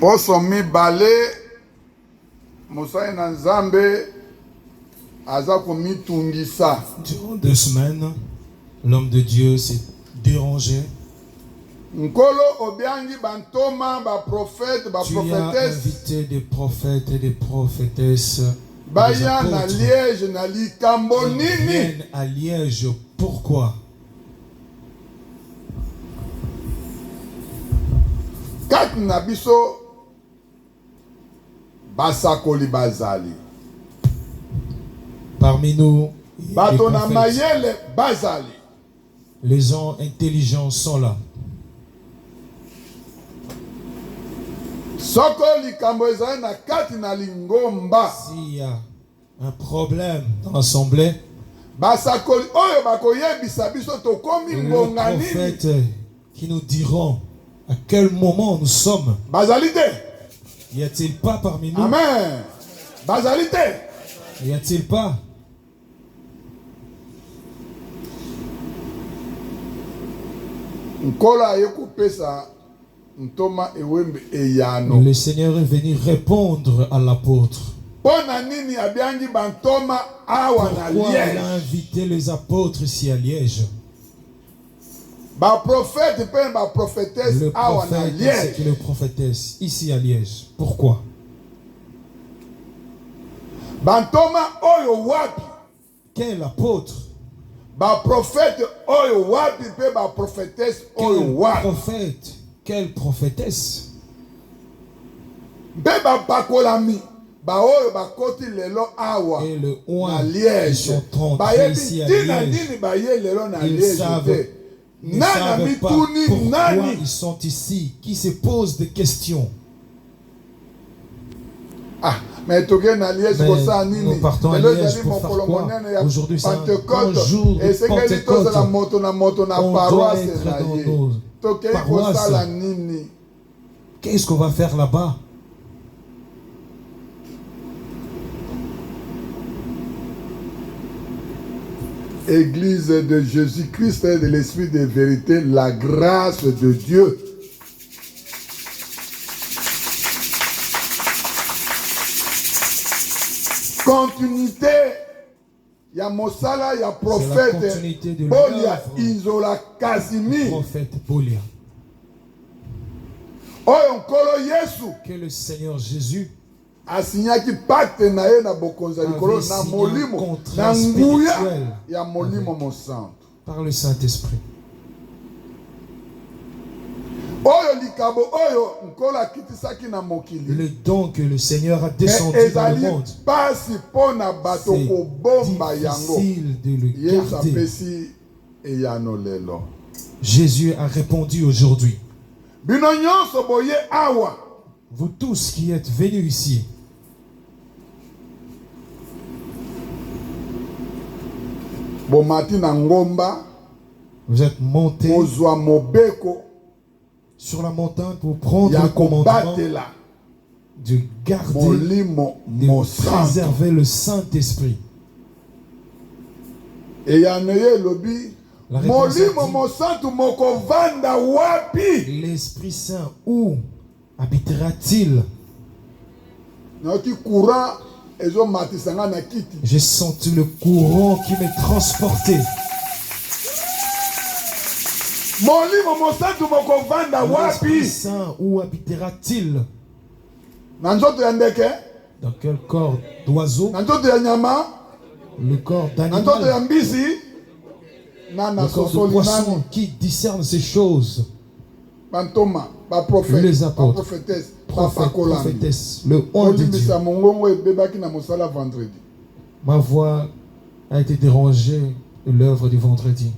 Poso mibale Mosai na Nzambe aza komitungisa. Durant 2 semaines, l'homme de Dieu s'est dérangé. Nkolo obiangi bantoma ba prophète ba Tu as prophétesse. invité des prophètes et des prophétesses. Baya na Liège na likambo Ils nini? viennent à Liège. Pourquoi? Kati na biso basakoli bazali. Parmi nous, les Bato na prophètes, mayele bazali. les gens intelligents sont là. Soko likambo ezali na kati na lingomba. S'il y a un problème dans l'assemblée, Basakoli oyo bakoyebisa biso tokomi les ngonga nini? prophètes qui nous diront à quel moment nous sommes. Bazali te. Y a-t-il pas parmi nous? Amen. Bazali te. Y a-t-il pas? Nkola aye kopesa ntoma ewembe eyano. Le Seigneur est venu répondre à l'apôtre. Pona nini abiangi bantoma awa na Pourquoi il a Liège? invité les apôtres ici à Liège? Ba prophète pe ba prophétesse Le awa na prophète ainsi Liège. que le prophétesse ici à Liège. Pourquoi? Bantoma oyo wapi? Quel apôtre? Ba prophète oyo wapi pe ba prophétesse oyo Quel wapi? prophète? Quelle prophétesse? Mpe ba pakolami ba oyo bakoti lelo awa Et le na oint, ils Liège. sont entrés Bayebi ici à tina Liège. nini baye lelo na Ils Liège savent, te. ne Nana savent pas mituni pourquoi nani? ils sont ici, qui se posent des questions. Ah, mais toke na Liège Mais kosa nini? nous partons à Lelo Liège ezali pour faire mokolo quoi? monene ya Aujourd'hui, c'est un Pentecôte. grand jour de Esengeli tozala Pentecôte. moto na On doit paroisse être na dans ye. nos Tokei paroisses. kosala nini? Qu'est-ce qu'on va faire là-bas? Église de Jésus-Christ et de l'Esprit de vérité, la grâce de Dieu. Continuité, il y a Mosala, il y a prophète, continuité de Bolia, l'œuvre. Isola, Casimir, Prophète Bolia. Oyo Nkolo Yesu, Que le Seigneur Jésus asignaki pacte na ye na bokonza likolo avait na signé un molimo contrat na nguya spirituel ya molimo mosantu. par le Saint-Esprit. Oyo likabo oyo Nkolo akitisaki na mokili. Le don que le Seigneur a Mais descendu dans le ezali monde, pasi mpona bato c'est kobomba yango. difficile de le Yesu garder. apesi eyano lelo. Jésus a répondu aujourd'hui. Bino nyonso boye awa. Vous tous qui êtes venus ici, Bomati na ngomba. vous êtes montés Kozwa mobeko. sur la montagne pour prendre Ya le commandement kobatela. de garder, Molimo de mosantu. préserver le Saint-Esprit. Eyano ye lobi. La réponse est Molimo dit, mosantu mokovanda wapi? l'Esprit Saint, où habitera-t-il? Noki courant ezo matisanga na kiti. J'ai senti le courant qui m'est transporté. Molimo mosantu mokovanda L'Esprit wapi? Saint, où habitera-t-il? Na nzoto ya ndeke? Dans quel corps d'oiseau? Na nzoto ya nyama? Le corps Na nzoto ya d'animal? mbisi? Na Le corps de sosoli poisson? nani? Qui discerne ces choses? Bantoma, ba prophète, Les ba apôtres, prophétesse, ba Prophète, pakolami. prophétesse, le on de Dieu. Olimbisa mongongo ebebaki na mosala vendredi. Ma voix a été dérangée de l'œuvre du vendredi.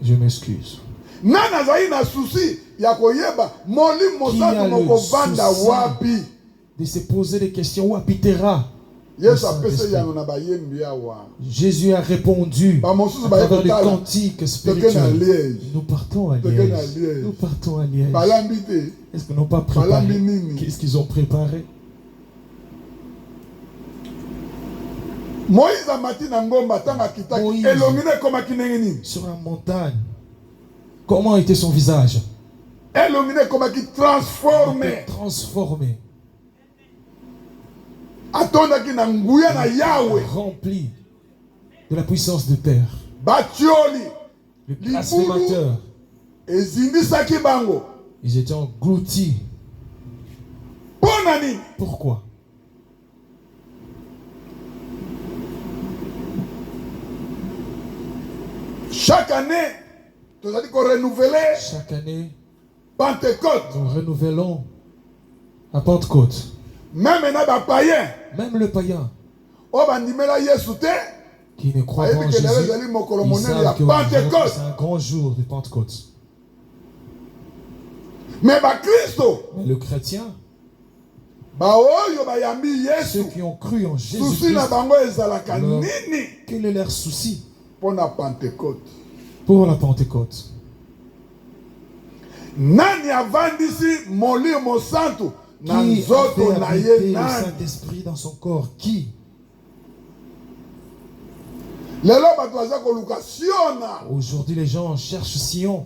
Je m'excuse. Nani azali na susi ya koyeba molimo Qui a mosantu le mokovanda souci wapi? de se poser des questions? Où habitera? Yesu apesa yano na bayembi awa. Jésus a répondu Ba mosusu à baye travers les kotala. cantiques Toke na spirituels. Liège. Nous partons à Toke na Liège. Liège. Nous partons à Liège. Balambi te. Est-ce qu'ils n'ont pas Balambi préparé? nini? Qu'est-ce qu'ils ont préparé? Moïse amati na ngomba tanga kitaki. Moïse. Elongi na ekomaki ndenge nini? Sur la montagne. Comment était son visage? elongine comme qui transformé. Transformé. Atondaki na nguya na Yahweh. Rempli de la puissance de Père. Batioli. Le blasphémateur. Ezindisaki bango. Ils étaient engloutis. Bonani. Pourquoi? Chaque année, tu as dit qu'on renouvelait. Chaque année, Pentecôte. nous renouvelons la Pentecôte. Même les païens. Même le païen qui ne croit pas en Jésus, ils savent que c'est un grand jour de Pentecôte. Mais le chrétien, ceux qui ont cru en Jésus, quel est leur souci pour la Pentecôte? Pour la Pentecôte. Nani avandisi molimo santo na Qui nzoto a na fait ye habiter le nani? Saint-Esprit dans son corps? Qui? Lelo bato baza koluka siona. Aujourd'hui, les gens cherchent Sion.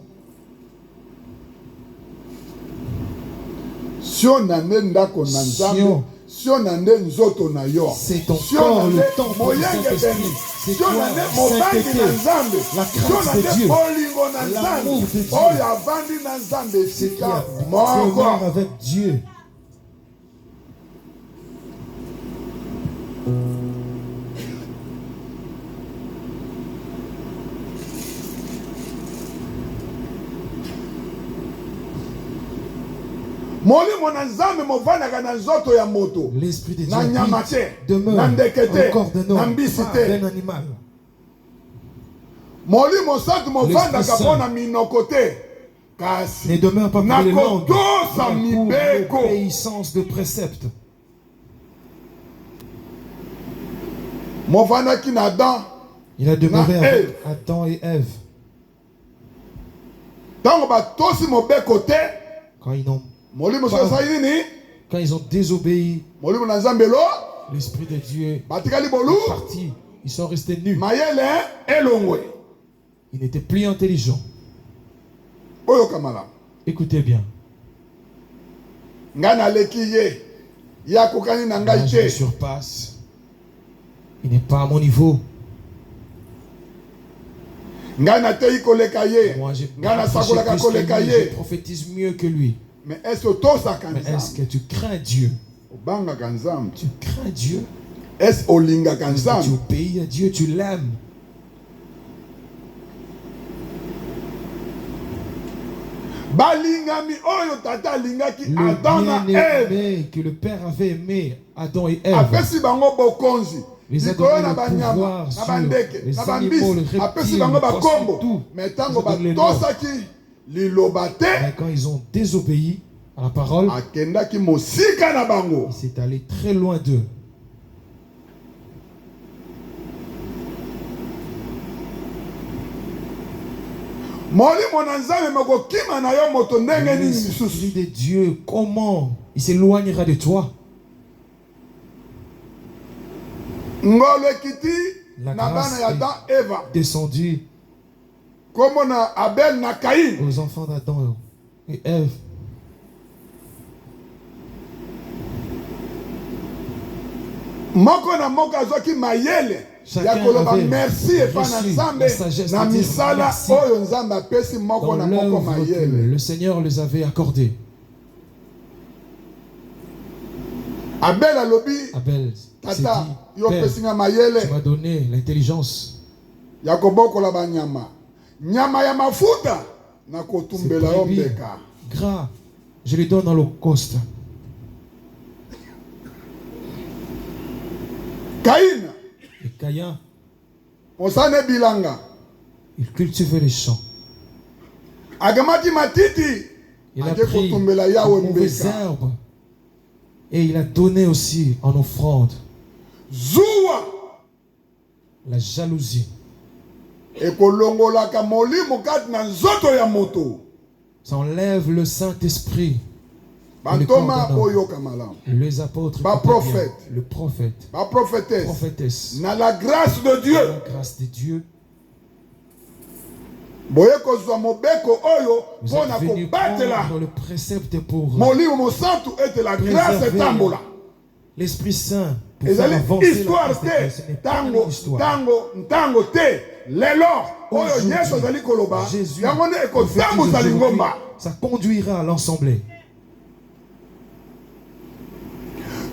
Siona nde ndako na Nzambe. Siona nde nzoto na yo. C'est ton corps, le temple du Saint-Esprit. C'est toi, sainteté, la crainte de Dieu, l'amour de Dieu. C'est qui a communion avec Dieu. L'Esprit de Dieu demeure encore de l'homme, d'un animal. Ne demeure pas pour les langues, mais pour l'obéissance de préceptes. Il a demeuré avec Adam et Ève. Quand ils ont désobéi, l'Esprit de Dieu est parti. Ils sont restés nus. Ils n'étaient plus intelligents. Écoutez bien. Là, je me surpasse. Il n'est pas à mon niveau. Moi, je prophétise mieux que lui. Mais est-ce que tu crains Dieu? Tu crains Dieu? Est-ce que tu obéis à Dieu, tu l'aimes? Le bien-aimé que le Père avait aimé Adam et Ève. Les a donné le pouvoir sur les animaux, les reptiles, les poissons, tout. Mais quand ils ont désobéi à la parole, il s'est allé très loin d'eux. L'Esprit de Dieu, comment il s'éloignera de toi? La grâce est descendue aux enfants d'Adam et Ève. Chacun avait merci et pas la sagesse de dire le Seigneur les avait accordés. Abel s'est dit, Père, tu m'as donné l'intelligence. C'est gras, je les donne dans l'holocauste. Et Caïn, il cultivait les champs. Il a pris de mauvaises herbes et il a donné aussi en offrande. La jalousie. Ça enlève le Saint-Esprit. Les apôtres, le prophète, prophétesse, la grâce de Dieu, boye kozwa mobeko oyo Vous pona êtes venus kobatela prendre le précepte pour molimo mosantu ete la grâce préserver etambola. l'Esprit Saint. Pour faire ezali avancer la histoire grâce de Dieu. Ce te n'est pas une histoire. ntango te lelo oyo Aujourd'hui, yesu azali koloba Jésus, yango nde prophétise ekotambusa aujourd'hui, lingomba. ça conduira à l'assemblée.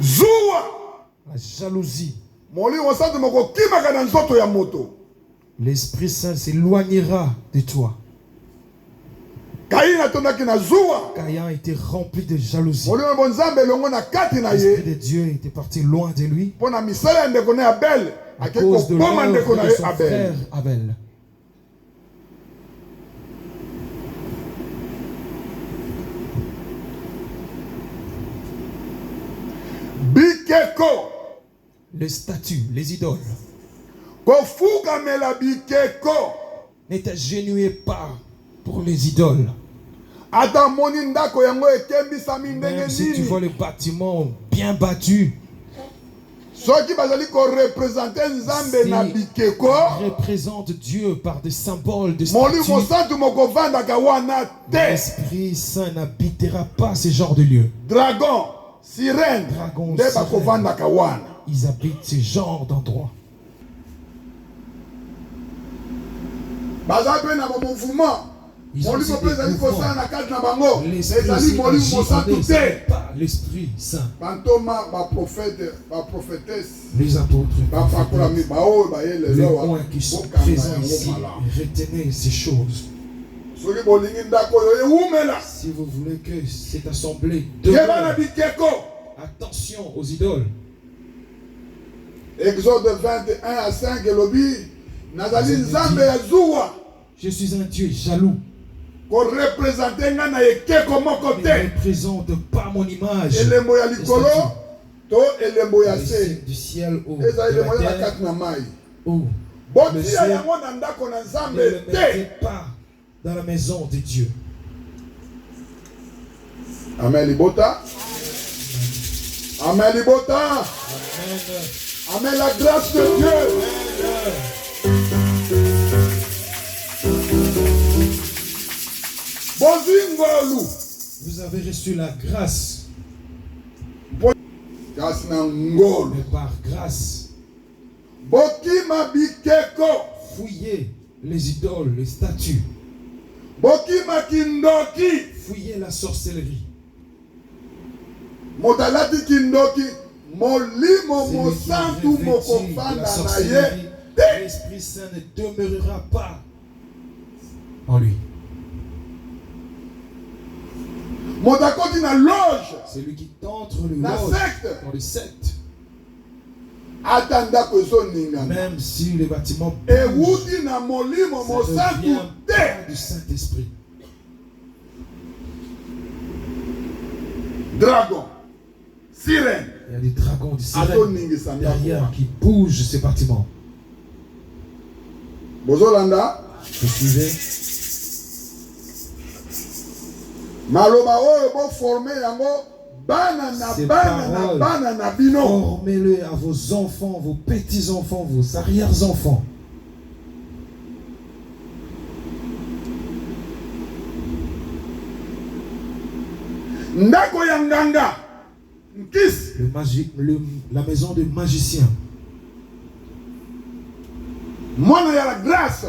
Zuwa La jalousie. molimo mosantu mokokimaka na nzoto ya moto. L'Esprit Saint s'éloignera de toi. Kaini atondaki na zuwa Caïn était rempli de jalousie. molimo bonzambe elongo na kati na L'Esprit ye de Dieu était parti loin de lui mpo na misala ya ndeko na ye Abel à ake cause de kokoma ndeko l'œuvre na de ye son Abel. frère Abel. Bikeko Les statues, les idoles. kofukamela bikeko Ne t'agenouillez pas pour les idoles. ata moni ndako yango ekembisami ndenge Même si tu vois nini le bâtiment bien battu, soki bazali korepresente nzambe na bikeko représente Dieu par des symboles de molimo statues. mosantu mokovandaka wana te. L'Esprit Saint n'habitera pas ce genre de lieu. Dragon sirène Dragon, nde sirène. bakovandaka wana. Ils habitent ce genre d'endroit. baza mpe na mouvement Ils ont molimo aussi mpe des ezali mouvements. kosala na kati na bango L'Esprit ezali aussi molimo agit en mosantu eux, ce n'est te. pas l'Esprit Saint. bantoma baprophétesse Les apôtres, bapakola baoyo les bayelelo loin qui sont bokanga présents yango ici, malamu. retenez ces choses. soki bolingi ndako oyo ewumela Si vous voulez que cette assemblée keba na demeure, bikeko. attention aux idoles. Exode 21 à 5 elobi nazali nzambe ya zuwa Je suis un Dieu jaloux. korepresente nga na ekeko moko Ne te. représente pas mon image. elembo ya Les likolo statues. to elembo ya Les se signes du ciel ou ezali de elembo la ya na terre kati na mai ou le botia ciel. yango na ndako na Ne nzambe le te. mettez pas dans la maison de Dieu. Amen libota. Amen libota. Amen. Amen la grâce de Dieu. Bozingolu. Vous avez reçu la grâce, Kasi na ngolu. mais par grâce, Bokima bikeko. fouillez les idoles, les statues, Bokima kindoki. fouillez la sorcellerie. Motalati kindoki. Molimo Celui qui est mosantu revêtu de mokofanda la na sorcellerie, ye. l'Esprit Saint ne demeurera pas en lui. Motakoti na loge. Celui qui entre le La loge secte. dans le secte, Ata ndako ezoningana. même si les bâtiments Ewuti na molimo ça ne mosantu vient te. pas du Saint-Esprit. Dragon. Sirène. Il y a des dragons, des sirènes Azoningisa derrière ndako. qui bougent ces bâtiments. Bozolanda. Vous suivez? Maloba oyo bo former yango bana na Ces bana na paroles. bana na bino. Formez-le à vos enfants, vos petits-enfants, vos arrière-enfants. Ndako ya nganga. Nkisi. La maison de magicien. Mwana ya la grâce.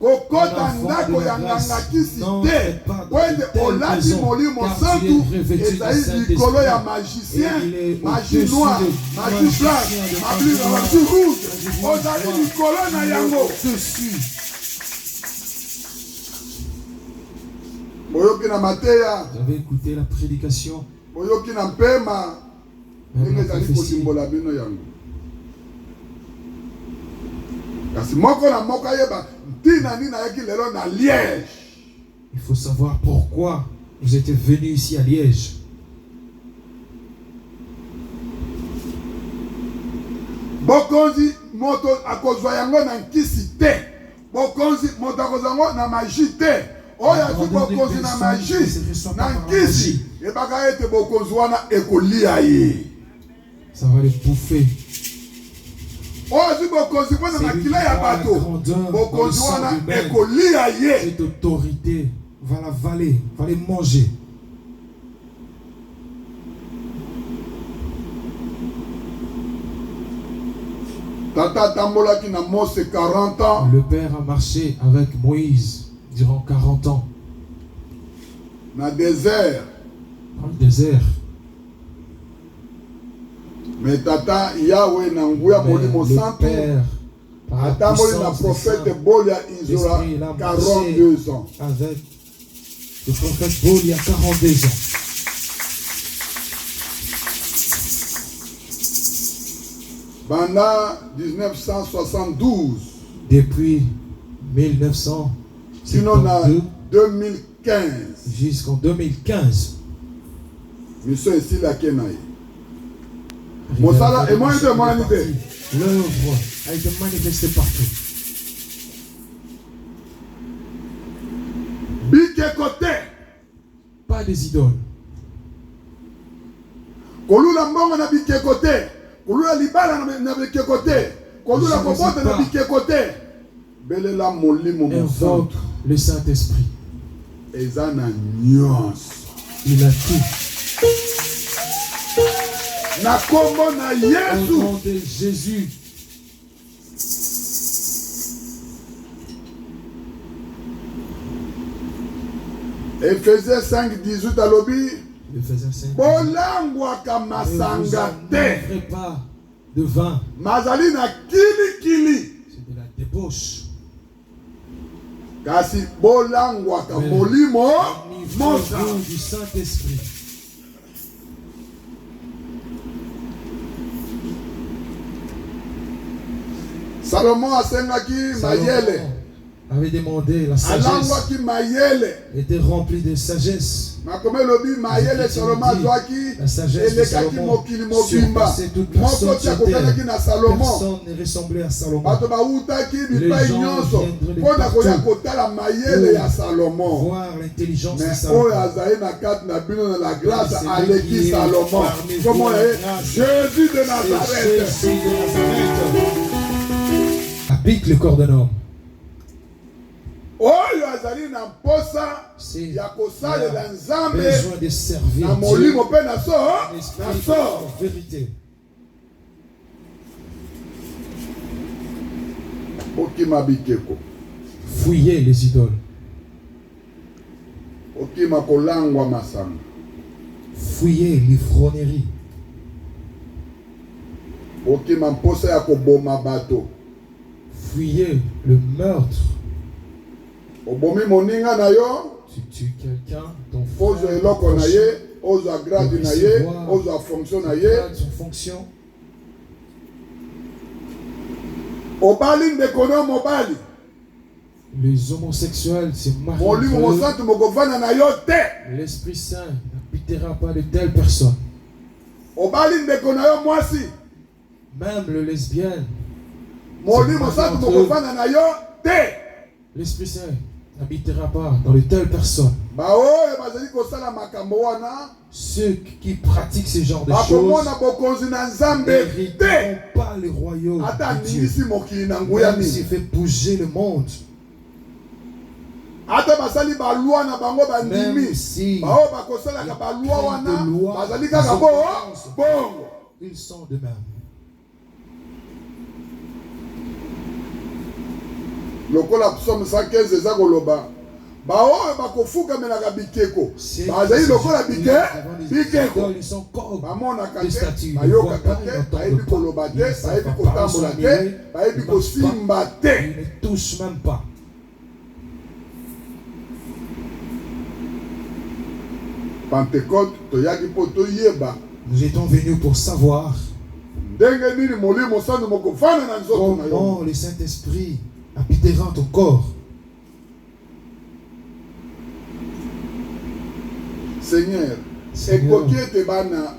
Kokota Mon enfant ndako de la ya grâce, nganga kisi n'entre te. pas dans Kwende de telles olati maisons, molimo car santu. tu es revêtu du Ezali Saint-Esprit. likolo ya Et magicien. il est Magie au-dessus noire. des Magie magiciens, blanche. de Magie magie rouge. noire. Ozali likolo na yango. Dessus. Boyoki na mateya. Vous avez écouté la prédication, Boyoki na mpema. même Ndenge la ezali prophétie. kolimbola bino yango. Kasi moko na moko ayeba ntina nini ayaki lelo na Liège. Il faut savoir pourquoi vous êtes venus ici à Liège. Bokonzi moto akozwa yango na nkisi te. Bokonzi moto akozwa yango na magie te. Oyo azwi bokonzi na magie na nkisi ebaka ete bokonzi wana ekolia ye. Ça va les bouffer. ozi bokonzi mpona makila ya bato bokonzi wana ekolia ye. Cette autorité va l'avaler, va les manger. Tata tambolaki na Mose 40 ans. Le père a marché avec Moïse durant 40 ans. Dans le désert. Dans le désert. Mais tata Yahweh na nguya molimo santo. Atamboli na prophète Bolia Izola 42 ans. Avec le prophète Bolia 42 ans. Pendant 1972. Depuis 1972. Sinon en 2015. Jusqu'en 2015. Mission ici la Kenaï. Mosala et moi de manifester. L'œuvre a été manifestée partout. Bike côté. Pas des idoles. Kolula mbongo na bike côté. Kolula libala na bike côté. Kolula kobote na bike côté. Belela molimo invoque le Saint-Esprit. Ezana nyos. Il a tout. Na kombo na Yesu. Au nom de Jésus. Ephésiens 5, 18 à l'obi. Ephésiens 5. Bolangwaka masanga te. Pas de vin. Mazali na kili kili. C'est de la débauche. Kasi bolangwaka molimo mosa du Saint-Esprit. Salomon asengaki mayele. Avait demandé la sagesse. Alangwaki mayele. Était rempli de sagesse. Makome lobi mayele Salomon azwaki. La sagesse de Salomon surpassait toute personne sur terre. Personne ne ressemblait à Salomon. Bato bautaki bipai nyonso. viendraient de Pona koya partout kotala mayele ya Salomon. voir l'intelligence de Mais Salomon. oyo azali na kati na bino na la grâce C'est aleki lui qui est Salomon. parmi Comment vous, est la grâce. Jésus de Et Nazareth. Jésus de Nazareth habite le corps d'un homme. Oyo azali na mposa C'est ya kosalela Nzambe besoin de servir na Dieu. molimo mpe na so L'esprit na so. en vérité. Okima bikeko. Fouillez les idoles. Okima kolangwa masanga. Fouillez l'ivronnerie. Okima mposa ya koboma bato. Fouillez le meurtre. Obomi moninga na yo. Tu tues quelqu'un, ton Ozwa frère, eloko na ye, ozwa grade na ye, ozwa fonction na ye. son fonction. Obali ndekono mobali. Les homosexuels se marient Molimo entre eux. mosantu mokovana na yo te. L'Esprit Saint n'habitera pas de telles personnes. Obali ndeko na yo mwasi. Même le lesbienne. Molimo mosantu mokovana na yo te. L'Esprit Saint n'habitera pas dans de telles personnes. Ba oyo bazali kosala makambo wana. Ceux qui pratiquent ce genre de choses Bakomona bokonzi na Nzambe n'hériteront te. pas le royaume Ata de Dieu. ningisi mokili na nguya Même s'il nini. fait bouger le monde. Ata basali balwa na bango bandimi. Même si Bao bakosalaka balwa wana. de loi, Bazali kaka bongo. ils sont de même. Lokola psaume 115 eza koloba. Baoyo bakofukamelaka bikeko. Bazali lokola bikeko. Ils sont comme Bamonaka des te, statues. Ils ne bayokaka voient pas, ils te, n'entendent bayebi pas. koloba te, Ils ne savent bayebi pas kotambola où te, sont bayebi ils kosimba te. ne touchent même pas. Pentecôte toyaki po toyeba Nous étions venus pour savoir ndenge nini molimo santu mokovanda na nzoto na yo. comment le Saint-Esprit habitera ton corps. Seigneur, Seigneur, ekoki ete bana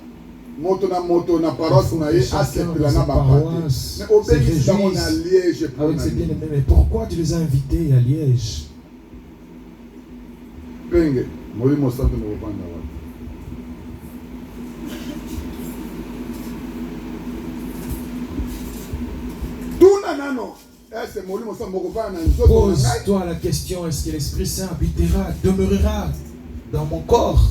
moto na paroisse na ye asepela na bapate. paroisse Mais obéis se bango na réjouissent Liège pour avec na ses nini. bien-aimés. Mais pourquoi tu les as invités à Liège? Penge molimo santu mokovanda wana. Pose-toi la question, est-ce que l'Esprit Saint habitera, demeurera dans mon corps?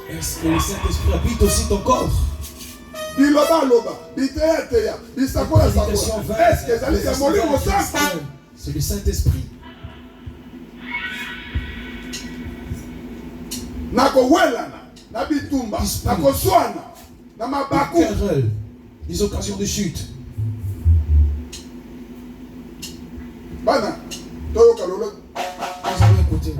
Est-ce que le Saint-Esprit habite aussi ton corps? C'est le Saint-Esprit. Les occasions de chute. Nous allons écouter.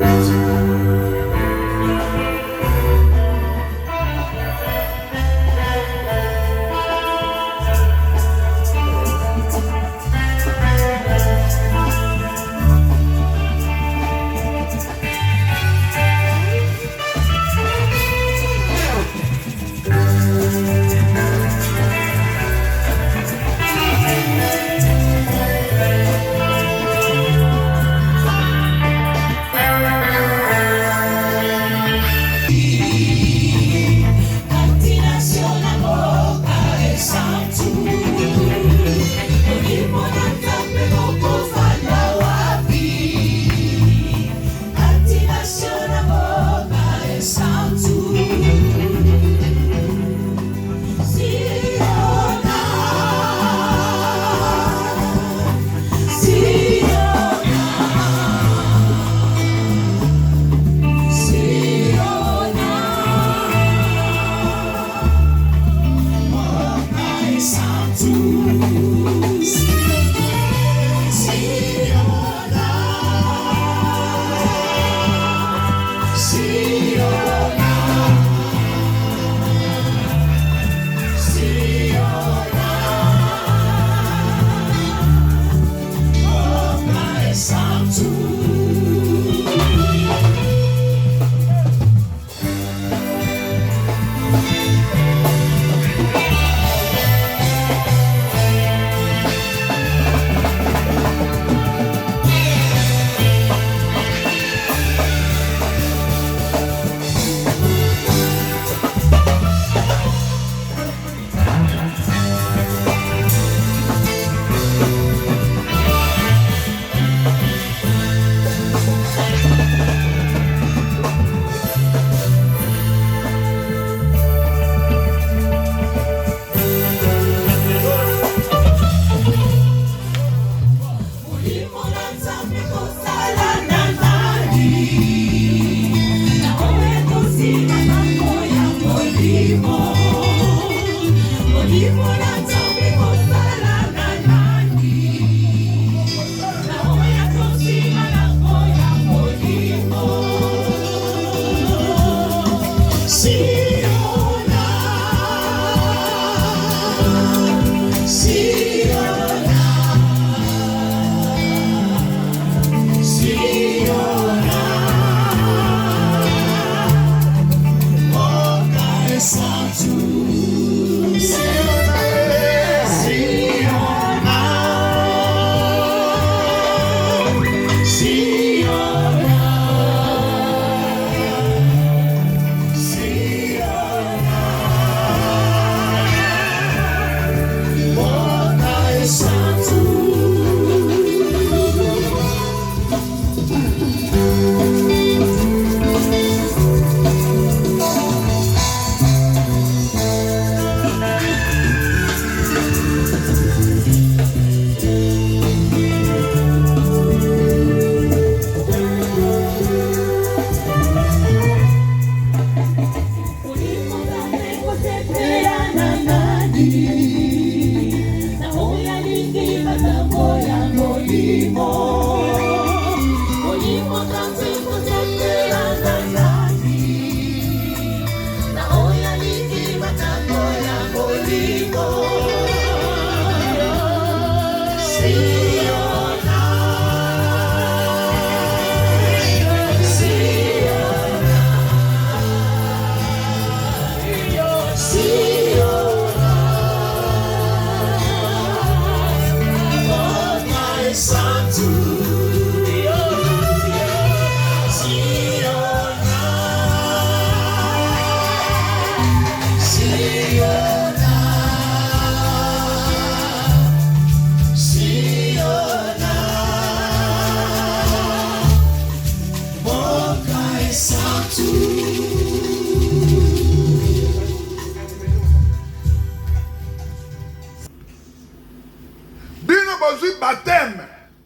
Santo.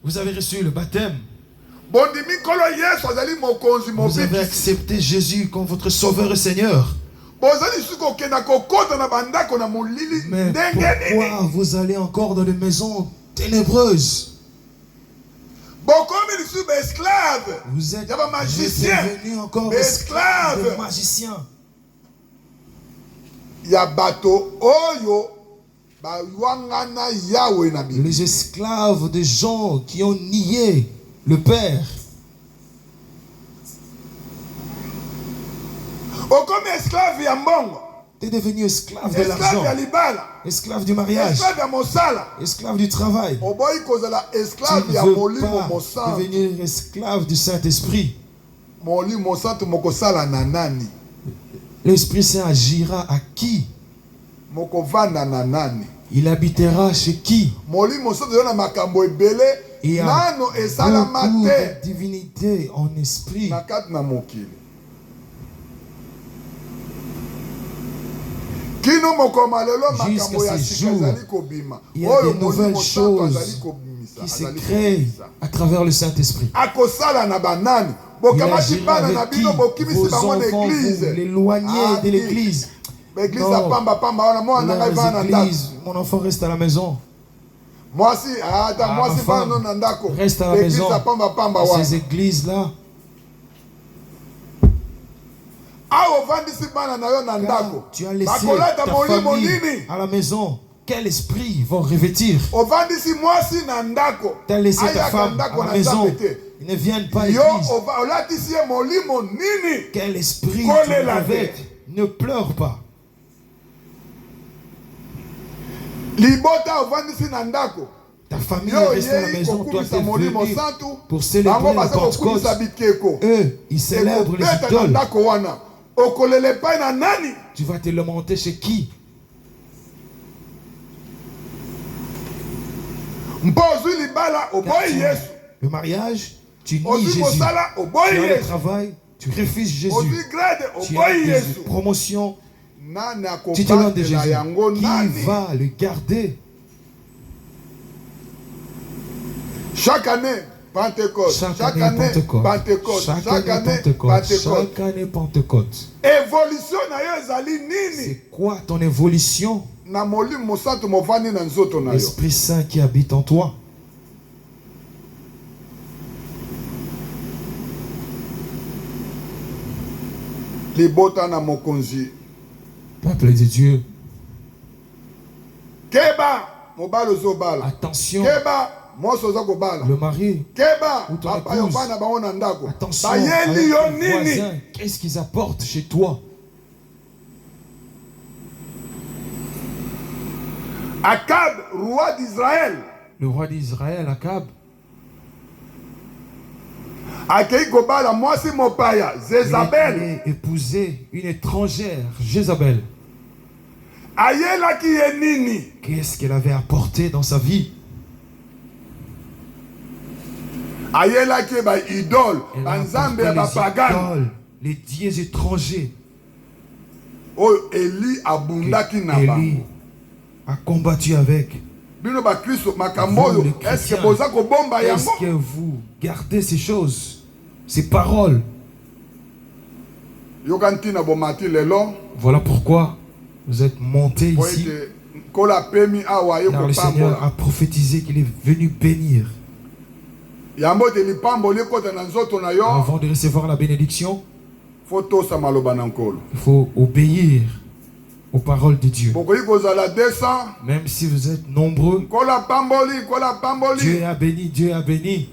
Vous avez reçu le baptême. bondimi nkolo Yesu azali mokonzi Vous avez mobikisi. accepté Jésus comme votre sauveur et Seigneur. Bozali lisusu kokenda kokota na bandako na molili Mais ndenge nini. pourquoi vous allez encore dans les maisons ténébreuses? Bokomi lisusu esclave. Vous êtes Ya ba magicien. devenus encore Esclave. esclaves, magiciens. Ya bato oyo bawangana Yahweh na Bible. Les esclaves des gens qui ont nié le Père. Okomi esclave ya mbongo. Tu es devenu esclave de Esclave l'argent, ya libala. esclave du mariage, Esclave ya mosala. esclave du travail. Oboyi kozala Tu esclave ne ya veux molimo pas mosantu. devenir esclave du Saint-Esprit. Molimo mosantu mokosala na nani? L'Esprit Saint agira à qui? Mokovanda na nani? Il habitera chez qui? Molimo mosantu yo na makambo ebele Il y a nano esalama beaucoup te de divinité en esprit. na kati na mokili. Kino mokoma lelo makambo ya sika ezali kobima. Il y a Oyo des molimo nouvelles mosantu azali choses kobimisa. qui se azali créent kobimisa. à travers le Saint-Esprit. Akosala na banani? Il Bokamati agira bana na avec qui? bino bokimisi Vos bango na enfants, église. vous l'éloignez de l'église. L'église Non. ya pamba pamba wana mwana ngai vana na Les ndako. églises, mon enfant reste à la maison. Mwasi ata Ah, mwasi ma femme, vana na ndako. reste à la L'église maison. ya pamba pamba wana. Ces églises-là, Awo vandisi bana na yo na ndako. tu as laissé Bakolata ta molimo famille nini? à la maison. Quel esprit vont revêtir? Ovandisi mwasi na ndako. Tu as laissé ta Ayaka femme ndako à la na maison. nzambe te. Ils ne viennent pas à Yo l'église. olatisi ye molimo nini? Quel esprit Collez tu le la revêtes? tête. Ne pleure pas. Libota ovandisi na ndako. Ta famille Yo reste à la yei maison. Toi, tu kokumisa es molimo venu santu. pour célébrer Bango la baza Pentecôte. kokumisa bikeko. Eux, ils célèbrent les Ekobeta na idoles. ndako wana. Okolele epai na nani? Tu vas te lamenter chez qui? Mpo ozwi libala oboyi Yesu. Le mariage, tu nies Ozwi Jésus. mosala Tu oboyi as le Yesu. travail, tu refuses Jésus. Ozwi grade Tu as oboyi des Yesu. promotions, Nani tu te loin de akobatela Jésus. yango Qui nani? va le garder? Chaque année Pentecôte. Chaque année Pentecôte. Pentecôte. Chaque Chaque année année Pentecôte. Pentecôte. Chaque année Pentecôte. Évolution na yo ezali nini? C'est quoi ton évolution? Na molimo mosantu movandi na nzoto na yo. L'Esprit Saint qui habite en toi. Libota na mokonzi. Peuple de Dieu, Keba mobali ozobala. attention, Keba mwasi oza kobala. le mari, Keba Ou ton bapa yo épouse. bana bango na ndako. attention Bayeli avec yo ton nini? voisin. Qu'est-ce qu'ils apportent chez toi? Akab, roi d'Israël, Le roi d'Israël, Akab, akei kobala mwasi mopaya il Zézabel. allait épouser une étrangère, Jézabel. Ayelaki ye nini? Qu'est-ce qu'elle avait apporté dans sa vie? Ayelaki ba idole, Elle a banzambe apporté ya les bapagane. idoles, les dieux étrangers. Oyo Eli abundaki na Élie bango. a combattu avec. Bino ba Kristo makambo Vous, oyo, les est-ce que chrétiens, boza kobomba Est-ce yango? que vous gardez ces choses, ces paroles? Yoka ntina bomati lelo, Voilà pourquoi vous êtes montés po ici. ete kola pemi awa ye Car le Seigneur kopambola. a prophétisé qu'il est venu bénir. Yango te lipamboli ekota na nzoto na yo, Avant de recevoir la bénédiction, fo tosa maloba na nkolo. il faut obéir aux paroles de Dieu. Bokoki kozala 200, Même si vous êtes nombreux, kola pamboli, kola pamboli. Dieu a béni, Dieu a béni.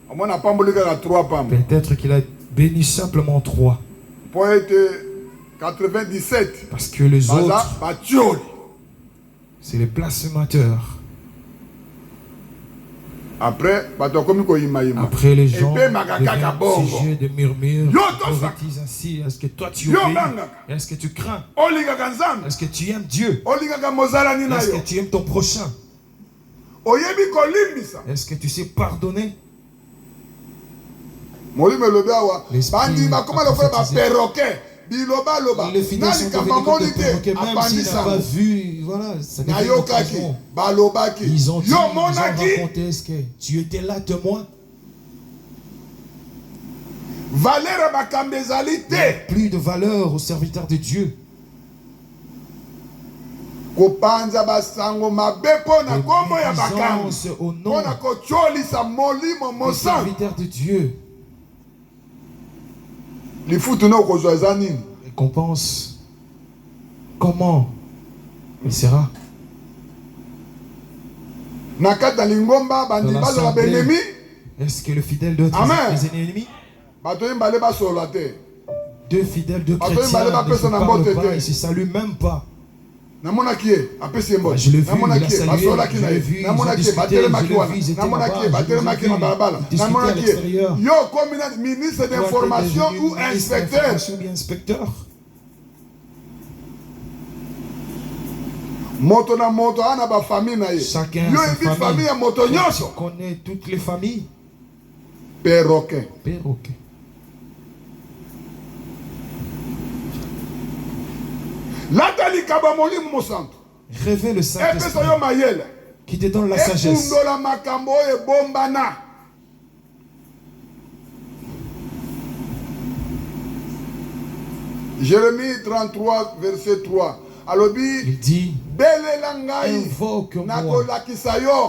Omona pamboli kaka 3 pamba. Peut-être qu'il a béni simplement 3. Po ete 97 Parce que les baza autres, batioli. c'est les blasphémateurs. Après bato akomi koyimayima. Après, les gens Epemaka kaka deviennent bongo. sujets de murmures. Yo, tosa. Prophétisent ainsi. Est-ce que toi tu Yo, obéis? bangaka. Est-ce que tu crains? Olingaka nzambe. Est-ce que tu aimes Dieu? Olingaka mozalani na Est-ce yo. que tu aimes ton prochain? Oyebi kolimbisa. Est-ce que tu sais pardonner? Molimo elobi awa. L'esprit Bandi bakoma a lokola prophétisé. baperroquet. biloba loba les fidèles sont devenus comme des perroquets, même s'ils n'ont pas vu, voilà, ça devient une occasion. Ils ont dit, ils ont raconté ce que tu étais là, témoin. Valeur bakambezalité. Plus de valeur aux serviteurs de Dieu. Kopanza basango mabepo na kombo ya bakambi. Au nom des serviteurs de Dieu. Récompense. Comment il sera? Est-ce que le fidèle doit être des ennemis? Deux fidèles, deux chrétiens ne se parlent pas, ils ne se saluent même pas. Je l'ai vu, il a salué, je l'ai vu, ils ont discuté, je l'ai vu, ils étaient là-bas, ils discutaient à l'extérieur. Ministre d'information ou inspecteur. Chacun a sa famille. Tu connais toutes les familles. Perroquet. Révèle le Saint-Esprit qui te donne la sagesse. Jérémie 33, verset 3. Il dit, invoque-moi,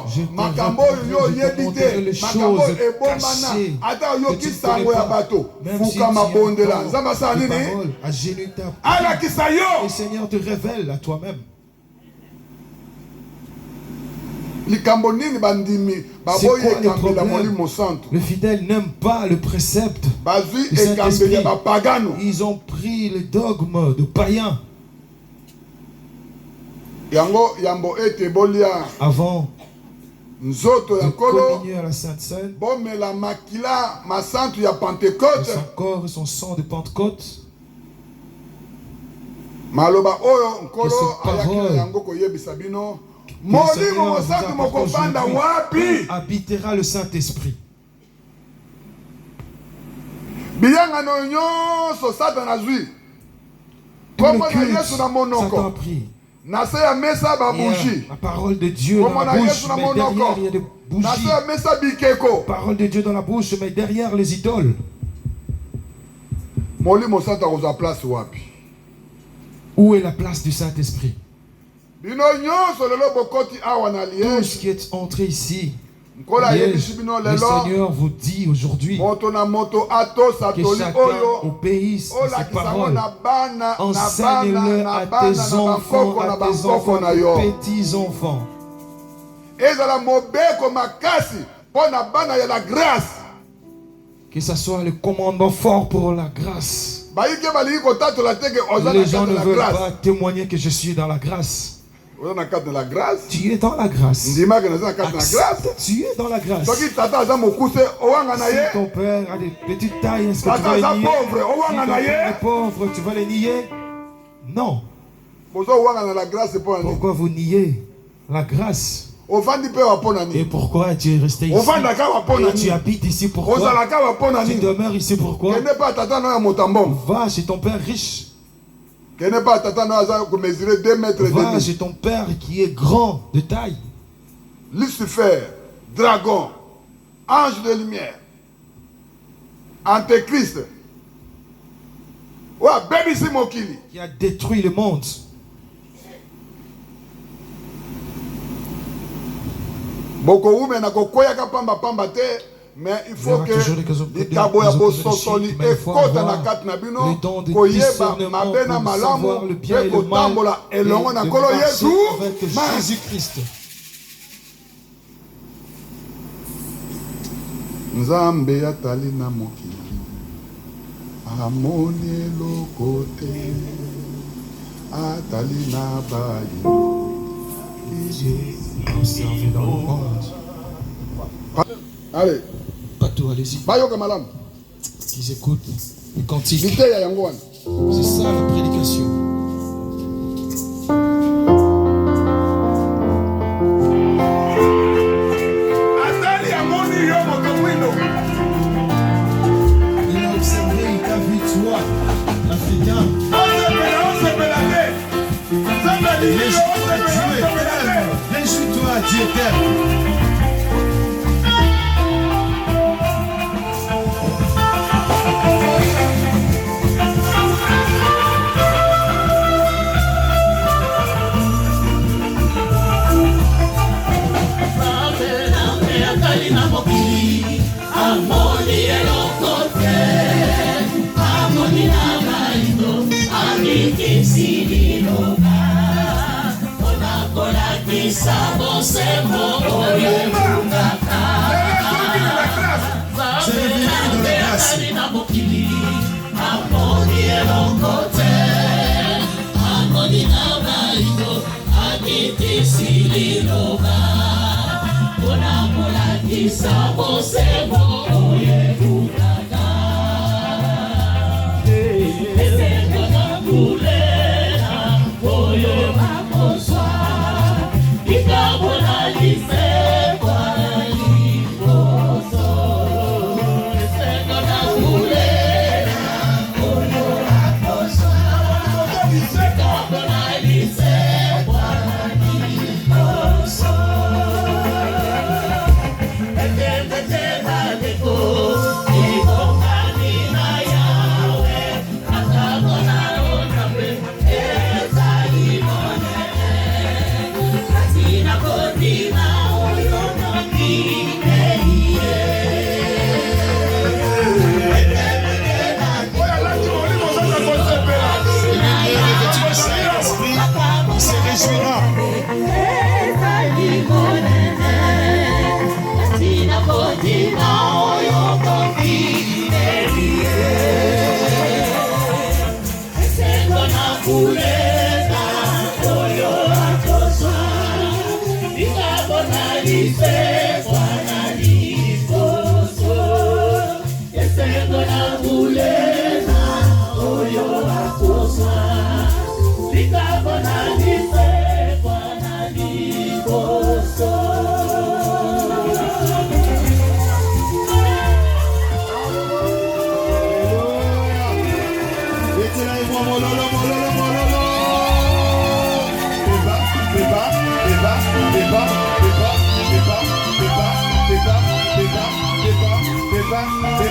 je te montrerai les choses cachées que tu ne connais pas. Même si tu paroles, agenouille ta prière, le Seigneur te révèle à toi-même. C'est quoi le problème? Le fidèle n'aime pas le précepte du Saint-Esprit. Ils ont pris le dogme de païens. Avant de communier à la Sainte Seine, son corps et son sang de Pentecôte, que cette parole habitera le Saint-Esprit. Tout le culte, Satan a pris. La parole de Dieu dans la bouche, mais derrière il y a des bougies. La parole de Dieu dans la bouche, mais derrière les idoles. Où est la place du Saint-Esprit? Tout ce qui est entré ici, le Seigneur vous dit aujourd'hui que chacun obéisse à ses paroles. Enseigne-le à tes enfants, tes petits-enfants. Que ce soit le commandement fort pour la grâce. Les gens ne veulent pas témoigner que je suis dans la grâce. Tu es dans la grâce. Accepte, tu es dans la grâce. Si ton père a des petites tailles, est-ce que tu vas les nier? Si ton père est pauvre, tu vas les nier? Non. Pourquoi vous niez la grâce? Et pourquoi tu es resté ici? Et tu habites ici pourquoi? Tu demeures ici pourquoi? Va chez ton père riche. Va chez ton père qui est grand de taille. Lucifer, dragon, ange de lumière, antéchrist, qui a détruit le monde. Mais il faut que les taboya bososoli ekota na kati na bino koyeba mabe na malamu pe kotambola elongo na nkolo Yesu Jésus-Christ. Nzambe atali na mokili amoni eloko te atali na bali observé dans le monde. Allez. Allez-y. Qu'ils écoutent le cantique. C'est ça la prédication. Il a observé, il t'a vu toi, la fille.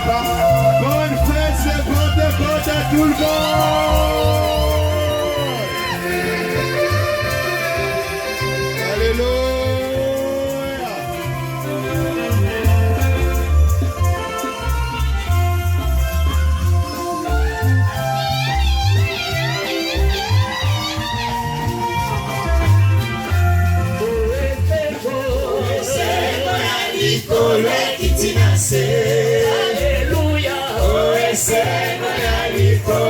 Bonne fête, c'est Pentecôte à tout le monde. Alléluia. Alléluia. Oh, Seigneur, Alléluia.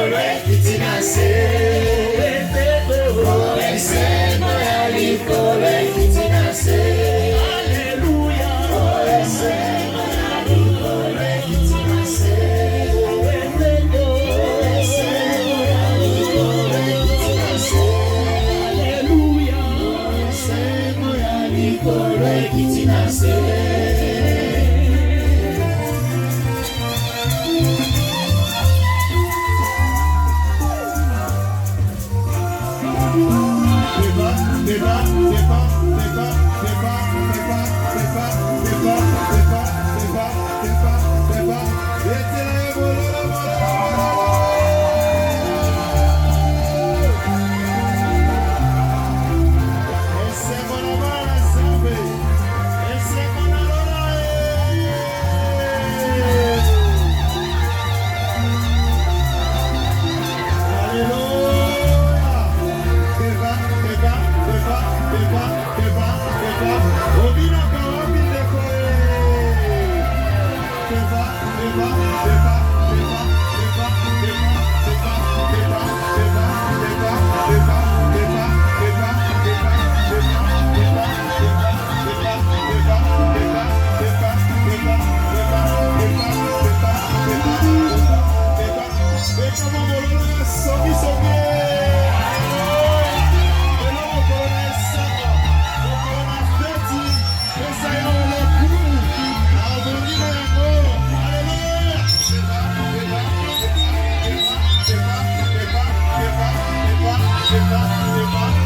Deva,